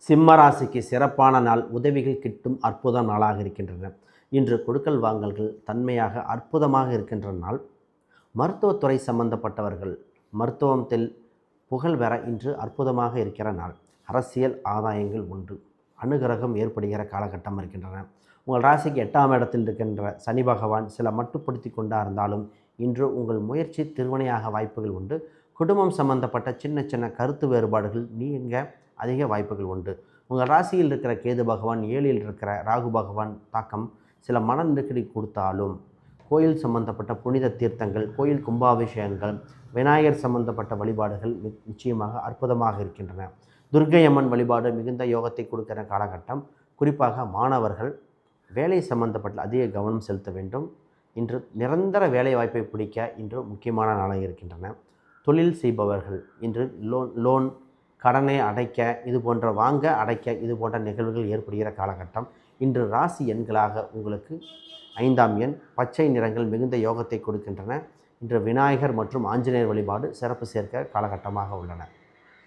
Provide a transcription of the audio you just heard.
சிம்ம ராசிக்கு சிறப்பான நாள், உதவிகள் கிட்டும் அற்புத நாளாக இருக்கின்றன. இன்று கொடுக்கல் வாங்கல்கள் தன்மையாக அற்புதமாக இருக்கின்ற நாள். மருத்துவத்துறை சம்பந்தப்பட்டவர்கள் மருத்துவத்தில் புகழ் பெற இன்று அற்புதமாக இருக்கிற நாள். அரசியல் ஆதாயங்கள் உண்டு. அனுகிரகம் ஏற்படுகிற காலகட்டம் இருக்கின்றன. உங்கள் ராசிக்கு 8ஆம் இடத்தில் இருக்கின்ற சனி பகவான் சில மட்டுப்படுத்தி கொண்டா இருந்தாலும் இன்று உங்கள் முயற்சி திருவினையாக வாய்ப்புகள் உண்டு. குடும்பம் சம்பந்தப்பட்ட சின்ன சின்ன கருத்து வேறுபாடுகள் நீங்க அதிக வாய்ப்புகள் உண்டு. உங்கள் ராசியில் இருக்கிற கேது பகவான், 7ல் இருக்கிற ராகு பகவான் தாக்கம் சில மன நெருக்கடி கொடுத்தாலும் கோயில் சம்பந்தப்பட்ட புனித தீர்த்தங்கள், கோயில் கும்பாபிஷேகங்கள், விநாயகர் சம்பந்தப்பட்ட வழிபாடுகள் நிச்சயமாக அற்புதமாக இருக்கின்றன. துர்க்கை அம்மன் வழிபாடு மிகுந்த யோகத்தை கொடுக்கிற காலகட்டம். குறிப்பாக மாணவர்கள் வேலை சம்பந்தப்பட்ட அதிக கவனம் செலுத்த வேண்டும். இன்று நிரந்தர வேலை வாய்ப்பை பிடிக்க இன்று முக்கியமான நாளாக இருக்கின்றன. தொழில் செய்பவர்கள் இன்று லோன் கடனை அடைக்க, இது போன்ற வாங்க அடைக்க, இது போன்ற நிகழ்வுகள் ஏற்படுகிற காலகட்டம். இன்று ராசி எண்களாக உங்களுக்கு 5ஆம் எண், பச்சை நிறங்கள் மிகுந்த யோகத்தை கொடுக்கின்றன. இன்று விநாயகர் மற்றும் ஆஞ்சநேயர் வழிபாடு சிறப்பு சேர்க்க காலகட்டமாக உள்ளன.